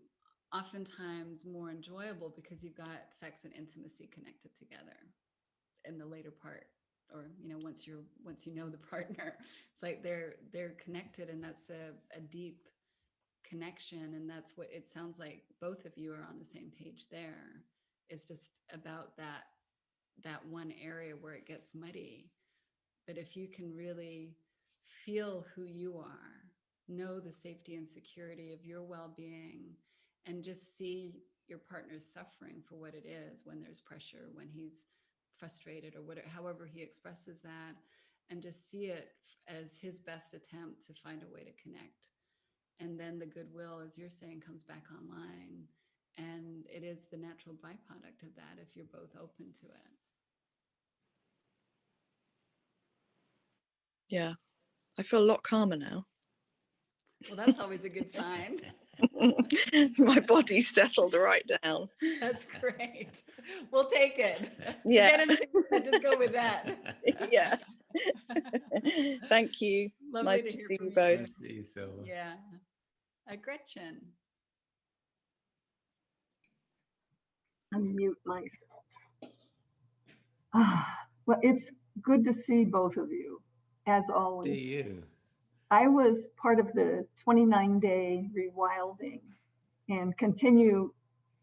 oftentimes more enjoyable because you've got sex and intimacy connected together in the later part, or you know, once you know the partner, it's like they're connected, and that's a deep connection. And that's what it sounds like both of you are on the same page there. It's just about that one area where it gets muddy. But if you can really feel who you are, know the safety and security of your well-being, and just see your partner's suffering for what it is, when there's pressure, when he's frustrated, or whatever, however he expresses that, and just see it as his best attempt to find a way to connect. And then the goodwill, as you're saying, comes back online. And it is the natural byproduct of that if you're both open to it. Yeah, I feel a lot calmer now. Well, that's always a good sign. My body's settled right down. That's great. We'll take it. Yeah. Forget anything, just go with that. Yeah. Thank you. Lovely nice to to hear see from you both. Nice to see you, Silva. Yeah. Gretchen. Unmute myself. Well, it's good to see both of you, as always. See you. I was part of the 29-day rewilding and continue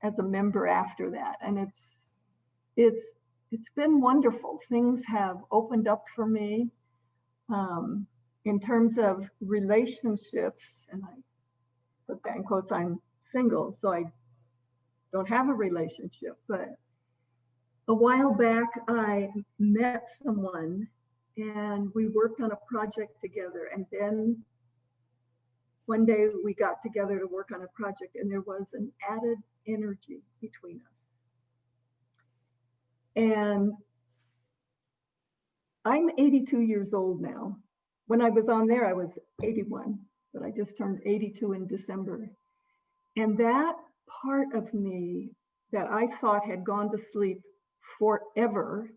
as a member after that, and it's been wonderful. Things have opened up for me in terms of relationships, and I put that in quotes. I'm single, so I don't have a relationship, but a while back, I met someone and we worked on a project together. And then one day we got together to work on a project, and there was an added energy between us. And I'm 82 years old now. When I was on there, I was 81, but I just turned 82 in December. And that part of me that I thought had gone to sleep forever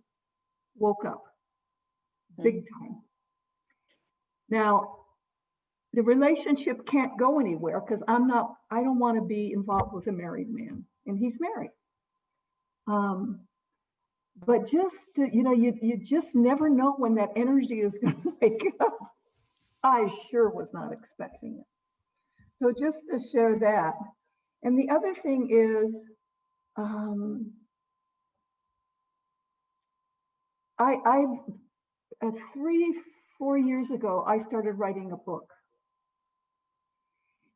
woke up big time. Now, the relationship can't go anywhere because I don't want to be involved with a married man, and he's married. But just, you just never know when that energy is going to wake up. I sure was not expecting it. So just to share that. And the other thing is, 3-4 years ago, I started writing a book.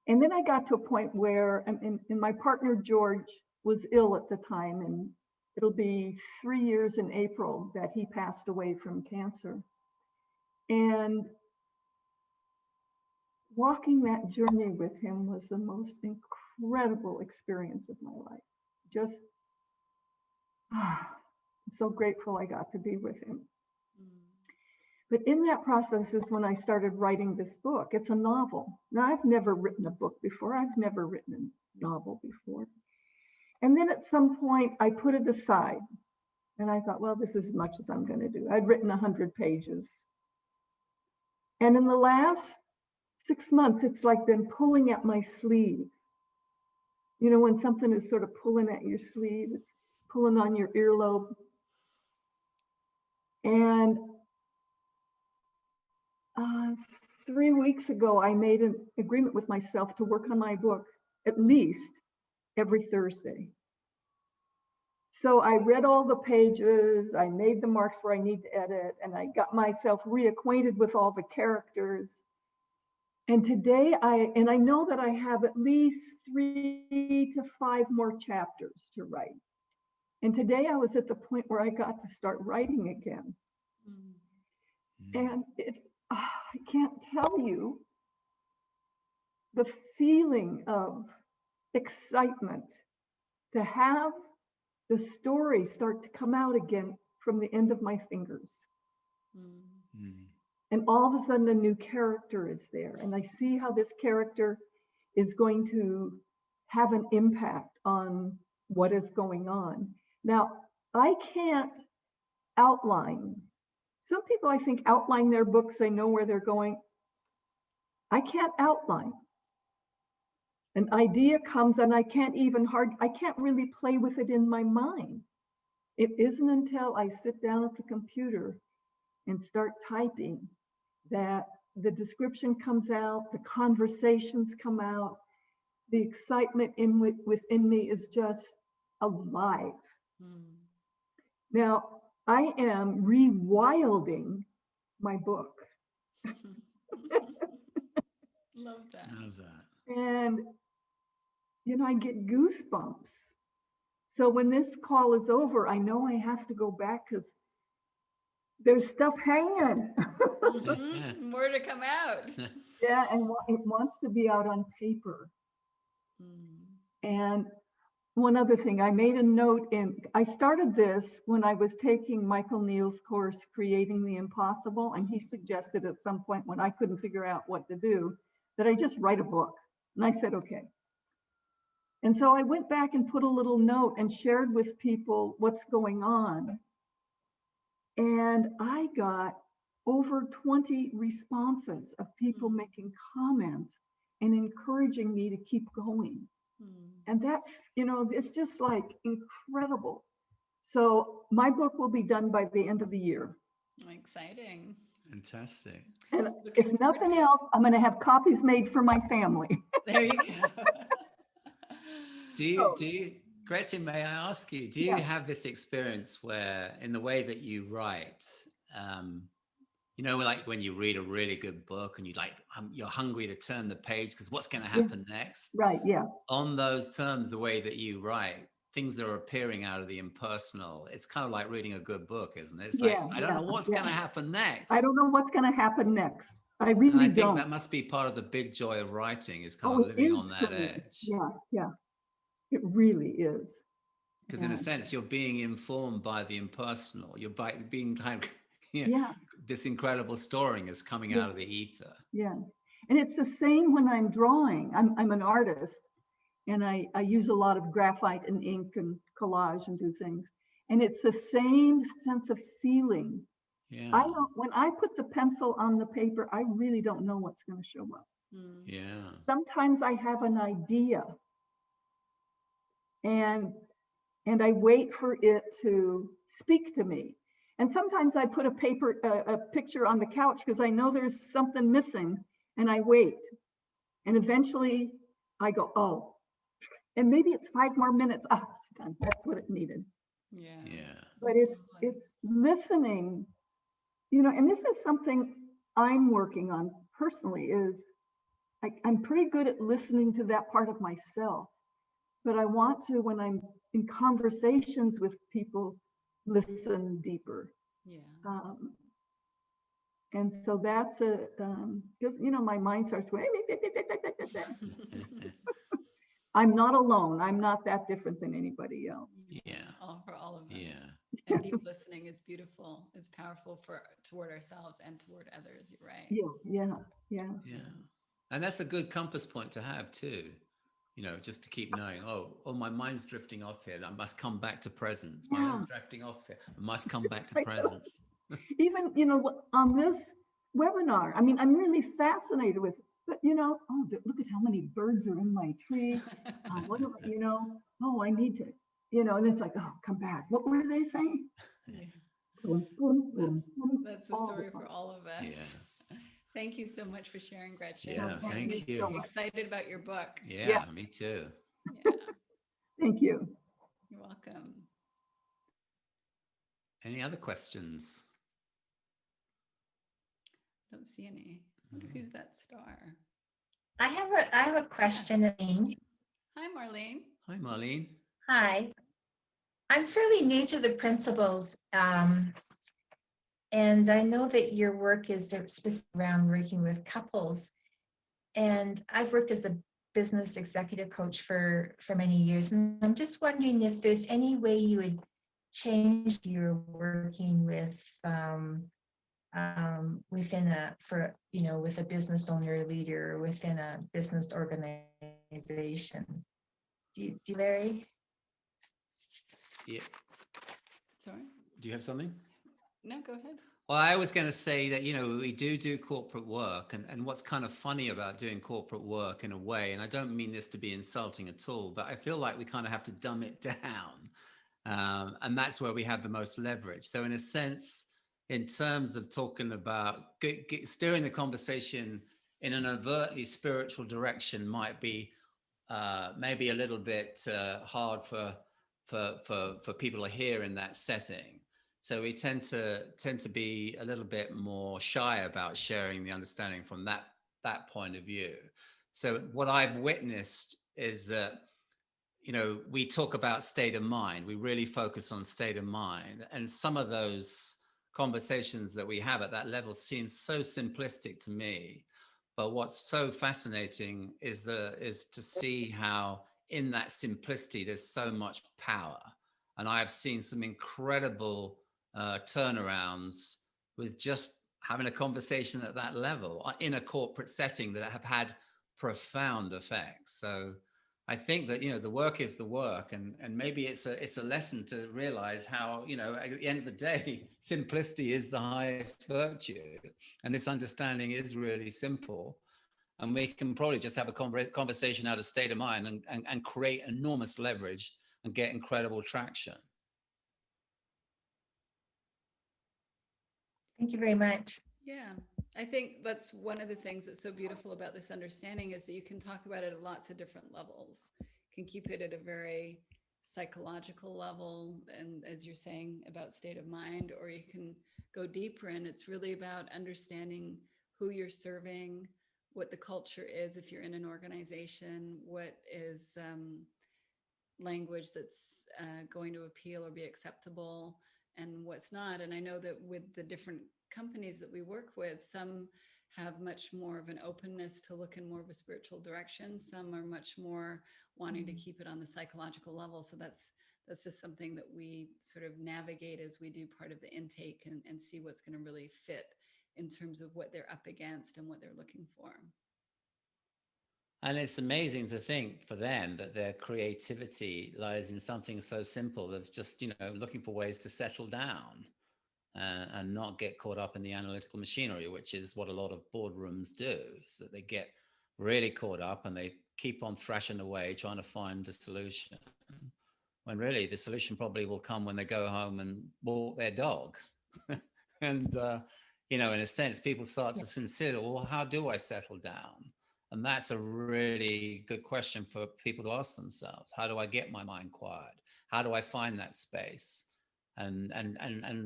And then I got to a point where, and my partner, George, was ill at the time, and it'll be 3 years in April that he passed away from cancer. And walking that journey with him was the most incredible experience of my life. Just, I'm so grateful I got to be with him. But in that process is when I started writing this book. It's a novel. Now, I've never written a book before. I've never written a novel before. And then at some point, I put it aside. And I thought, well, this is as much as I'm going to do. I'd written 100 pages. And in the last 6 months, it's like been pulling at my sleeve. You know, when something is sort of pulling at your sleeve, it's pulling on your earlobe. And 3 weeks ago, I made an agreement with myself to work on my book at least every Thursday. So I read all the pages, I made the marks where I need to edit, and I got myself reacquainted with all the characters. And today I know that I have at least 3 to 5 more chapters to write. And today I was at the point where I got to start writing again. And I can't tell you the feeling of excitement to have the story start to come out again from the end of my fingers. And all of a sudden a new character is there. And I see how this character is going to have an impact on what is going on. Now, I can't outline. Some people, I think, outline their books, they know where they're going. I can't outline. An idea comes and I can't really play with it in my mind. It isn't until I sit down at the computer and start typing that the description comes out, the conversations come out, the excitement within me is just alive. Now, I am rewilding my book. Love that. Love that. And, I get goosebumps. So when this call is over, I know I have to go back because there's stuff hanging. More to come out. Yeah, and it wants to be out on paper. And one other thing, I made a note I started this when I was taking Michael Neal's course, Creating the Impossible, and he suggested at some point when I couldn't figure out what to do, that I just write a book. And I said, okay. And so I went back and put a little note and shared with people what's going on. And I got over 20 responses of people making comments and encouraging me to keep going. And that, it's just like incredible. So my book will be done by the end of the year. Exciting. Fantastic. And if nothing else, I'm going to have copies made for my family. There you go. Do you, Gretchen, may I ask you, do you have this experience where in the way that you write, like when you read a really good book and you're hungry to turn the page because what's going to happen next? Right, yeah. On those terms, the way that you write, things are appearing out of the impersonal. It's kind of like reading a good book, isn't it? It's like, I don't know what's going to happen next. I don't know what's going to happen next. I really don't. I think that must be part of the big joy of writing is kind of living on that edge. Yeah. It really is. Because in a sense, you're being informed by the impersonal. You're being kind of, this incredible story is coming out of the ether. Yeah. And it's the same when I'm drawing. I'm an artist and I use a lot of graphite and ink and collage and do things. And it's the same sense of feeling. Yeah. When I put the pencil on the paper, I really don't know what's going to show up. Yeah. Sometimes I have an idea and I wait for it to speak to me. And sometimes I put a picture on the couch because I know there's something missing and I wait. And eventually I go, oh, and maybe it's 5 more minutes. Oh, it's done. That's what it needed. Yeah. But it's listening, and this is something I'm working on personally is I'm pretty good at listening to that part of myself, but I want to, when I'm in conversations with people, listen deeper. Yeah. And so that's because, my mind starts going, I'm not alone. I'm not that different than anybody else. Yeah. For all of us. Yeah. And deep listening is beautiful. It's powerful toward ourselves and toward others. You're right. Yeah. And that's a good compass point to have too. Just to keep knowing, oh, my mind's drifting off here. I must come back to presence. My mind's drifting off here. I must come back to presence. Even, on this webinar, I'm really fascinated with, but look at how many birds are in my tree. I need to, and it's like, oh, come back. What were they saying? Yeah. That's the story for all of us. Yeah. Thank you so much for sharing, Gretchen. Yeah, thank you. I'm excited about your book. Yeah, me too. Yeah. Thank you. You're welcome. Any other questions? Don't see any. Who's that star? I have a question, Elaine. Hi, Marlene. Hi, Marlene. Hi. I'm fairly new to the principles, and I know that your work is specific around working with couples. And I've worked as a business executive coach for many years, and I'm just wondering if there's any way you would change your working with within with a business owner, leader, within a business organization. Do you, Larry? Yeah. Sorry. Do you have something? No, go ahead. Well, I was going to say that, we do corporate work. And what's kind of funny about doing corporate work in a way, and I don't mean this to be insulting at all, but I feel like we kind of have to dumb it down. And that's where we have the most leverage. So in a sense, in terms of talking about steering the conversation in an overtly spiritual direction might be maybe a little bit hard for people to hear in that setting. So we tend to be a little bit more shy about sharing the understanding from that point of view. So what I've witnessed is that we talk about state of mind. We really focus on state of mind, and some of those conversations that we have at that level seem so simplistic to me. But what's so fascinating is to see how in that simplicity there's so much power. And I have seen some incredible turnarounds with just having a conversation at that level in a corporate setting that have had profound effects. So I think that the work is the work, and maybe it's a lesson to realize how at the end of the day simplicity is the highest virtue, and this understanding is really simple, and we can probably just have a conversation out of state of mind and create enormous leverage and get incredible traction. Thank you very much. Yeah, I think that's one of the things that's so beautiful about this understanding is that you can talk about it at lots of different levels. You can keep it at a very psychological level, and as you're saying about state of mind, or you can go deeper, and it's really about understanding who you're serving, what the culture is if you're in an organization, what is language that's going to appeal or be acceptable, and what's not. And I know that with the different companies that we work with, some have much more of an openness to look in more of a spiritual direction. Some are much more wanting to keep it on the psychological level. So that's just something that we sort of navigate as we do part of the intake and see what's going to really fit in terms of what they're up against and what they're looking for. And it's amazing to think for them that their creativity lies in something so simple as just, looking for ways to settle down and not get caught up in the analytical machinery, which is what a lot of boardrooms do. So they get really caught up and they keep on thrashing away, trying to find a solution. When really the solution probably will come when they go home and walk their dog. And, in a sense, people start to consider, well, how do I settle down? And that's a really good question for people to ask themselves. How do I get my mind quiet? How do I find that space? And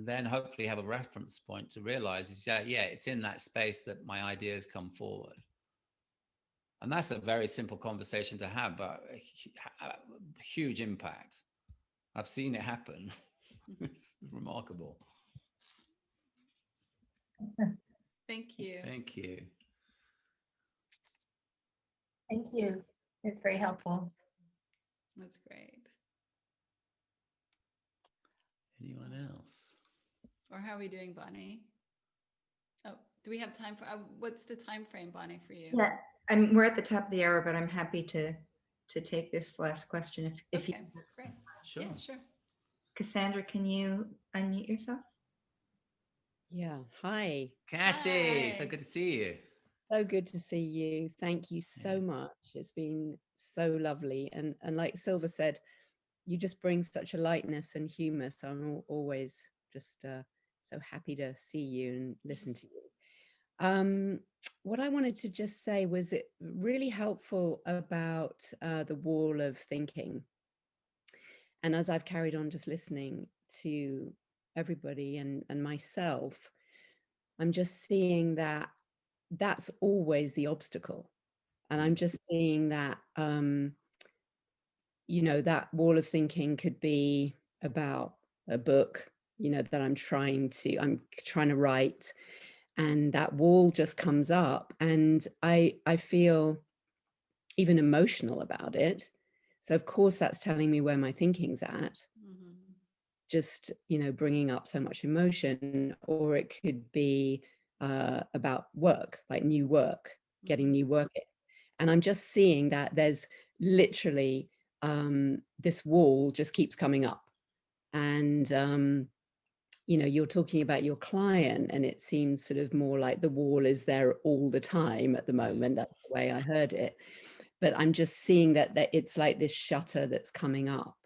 then hopefully have a reference point to realize is it's in that space that my ideas come forward. And that's a very simple conversation to have, but a huge impact. I've seen it happen. It's remarkable. Thank you. Thank you. Thank you. It's very helpful. That's great. Anyone else? Or how are we doing, Bonnie? Oh, do we have time for, what's the time frame, Bonnie, for you? Yeah, we're at the top of the hour, but I'm happy to take this last question if Okay, you. great. Sure. Yeah, sure. Cassandra, can you unmute yourself? Yeah. Hi. Cassie, so Hi. good to see you. So good to see you. Thank you so much. It's been so lovely. And like Silva said, you just bring such a lightness and humor. So I'm always just so happy to see you and listen to you. What I wanted to just say was it really helpful about the wall of thinking. And as I've carried on just listening to everybody and myself, I'm just seeing that that's always the obstacle. And I'm just seeing that, you know, that wall of thinking could be about a book, you know, that I'm trying to write, and that wall just comes up, and I feel even emotional about it. So of course that's telling me where my thinking's at. Just, you know, bringing up so much emotion. Or it could be about work, like new work, getting new work in. And I'm just seeing that there's literally this wall just keeps coming up. And you know, you're talking about your client, and it seems sort of more like the wall is there all the time at the moment. That's the way I heard it. But I'm just seeing that it's like this shutter that's coming up.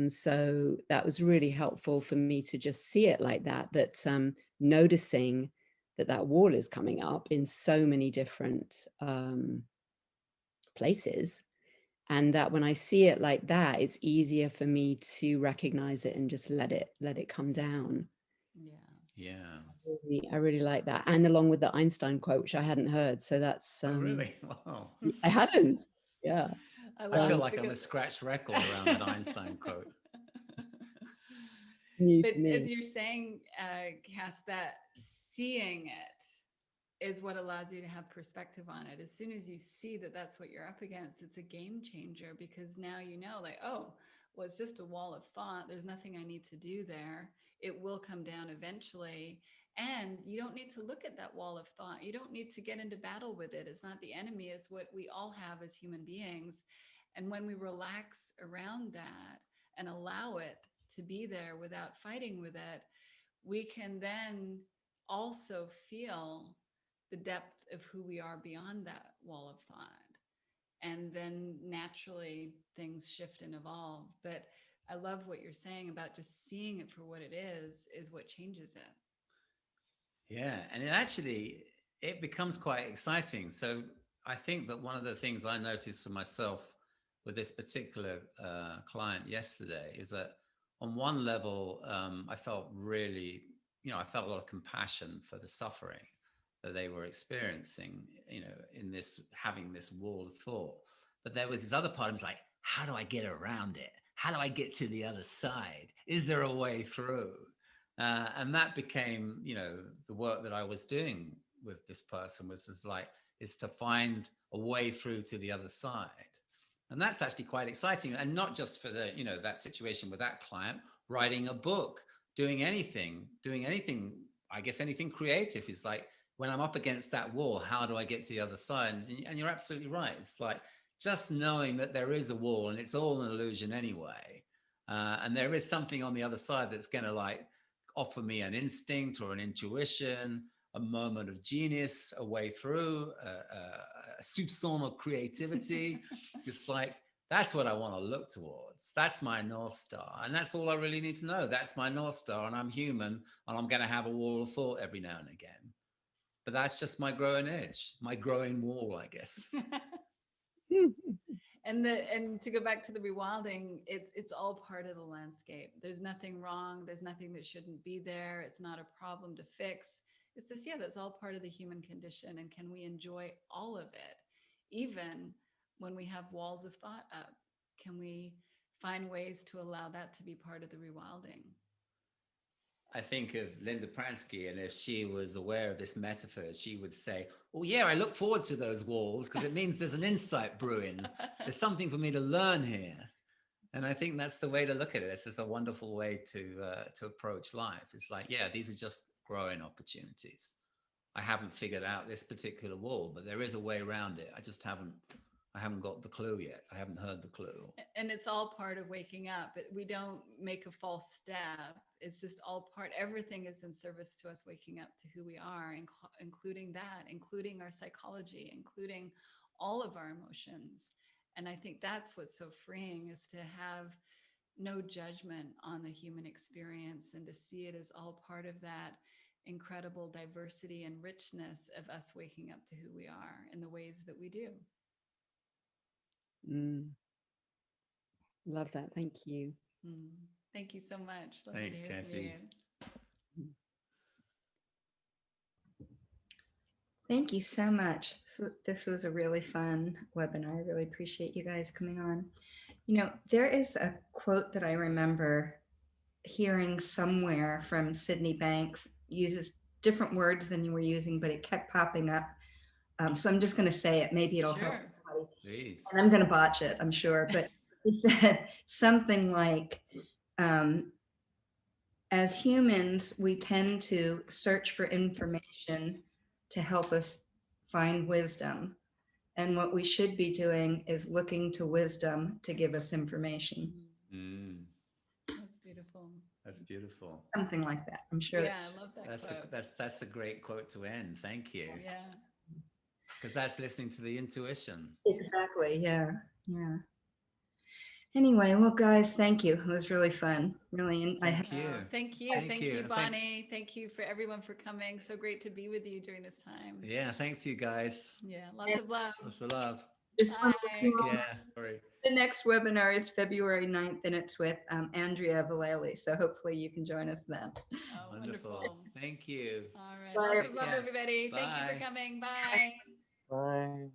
So that was really helpful for me to just see it like that, noticing that wall is coming up in so many different places. And that when I see it like that, it's easier for me to recognize it and just let it come down. Yeah. So I really like that. And along with the Einstein quote, which I hadn't heard. So that's Oh, really? Wow. I hadn't. Yeah. I feel like I'm a scratched record around that Einstein quote. New But to me. as you're saying, Cass, that seeing it is what allows you to have perspective on it. As soon as you see that that's what you're up against, it's a game changer, because now you know, like, oh, well, it's just a wall of thought. There's nothing I need to do there. It will come down eventually. And you don't need to look at that wall of thought. You don't need to get into battle with it. It's not the enemy. It's what we all have as human beings. And when we relax around that and allow it to be there without fighting with it, we can then also feel the depth of who we are beyond that wall of thought. And then naturally things shift and evolve. But I love what you're saying about just seeing it for what it is what changes it. Yeah. And it becomes quite exciting. So I think that one of the things I noticed for myself with this particular client yesterday is that on one level, I felt really, I felt a lot of compassion for the suffering that they were experiencing, in having this wall of thought. But there was this other part of me was like, how do I get around it? How do I get to the other side? Is there a way through? And that became, the work that I was doing with this person is to find a way through to the other side. And that's actually quite exciting. And not just for that situation with that client, writing a book, doing anything, I guess anything creative is like, when I'm up against that wall, how do I get to the other side? And you're absolutely right. It's like just knowing that there is a wall and it's all an illusion anyway. And there is something on the other side that's going to like offer me an instinct or an intuition, a moment of genius, a way through, a soupçon of creativity. It's like, that's what I want to look towards. That's my North Star. And that's all I really need to know. That's my North Star. And I'm human, and I'm going to have a wall of thought every now and again. But that's just my growing edge, my growing wall, I guess. And to go back to the rewilding, it's all part of the landscape. There's nothing wrong. There's nothing that shouldn't be there. It's not a problem to fix. It's just, that's all part of the human condition. And can we enjoy all of it, even when we have walls of thought up? Can we find ways to allow that to be part of the rewilding? I think of Linda Pransky, and if she was aware of this metaphor, she would say, oh yeah, I look forward to those walls because it means there's an insight brewing. There's something for me to learn here. And I think that's the way to look at it. It's just a wonderful way to approach life. It's like, yeah, these are just growing opportunities. I haven't figured out this particular wall, but there is a way around it. I haven't got the clue yet. I haven't heard the clue. And it's all part of waking up. We don't make a false step. It's just all part. Everything is in service to us waking up to who we are, including that, including our psychology, including all of our emotions. And I think that's what's so freeing, is to have no judgment on the human experience and to see it as all part of that incredible diversity and richness of us waking up to who we are in the ways that we do. Love that. Thank you. Thank you so much. Thanks, Cassie. Thank you so much. This was a really fun webinar. I really appreciate you guys coming on. You know, there is a quote that I remember hearing somewhere from Sydney Banks, uses different words than you were using, but it kept popping up. So I'm just going to say it. Maybe it'll help. Sure. Please. And I'm going to botch it, I'm sure. But he said something like, as humans, we tend to search for information to help us find wisdom. And what we should be doing is looking to wisdom to give us information. Mm. That's beautiful. That's beautiful. Something like that, I'm sure. Yeah, I love that quote. That's a great quote to end. Thank you. Yeah. Because that's listening to the intuition. Exactly. Yeah. Yeah. Anyway, well, guys, thank you. It was really fun. Really. Thank you. Thank you. Thank you, Bonnie. Thank you for everyone for coming. So great to be with you during this time. Yeah. Thanks, you guys. Yeah. Lots of love. Lots of love. Bye. Yeah. Sorry. The next webinar is February 9th, and it's with Andrea Vallely. So hopefully you can join us then. Oh, Wonderful. Thank you. All right. Bye. Lots of love, everybody. Bye. Thank you for coming. Bye. Bye.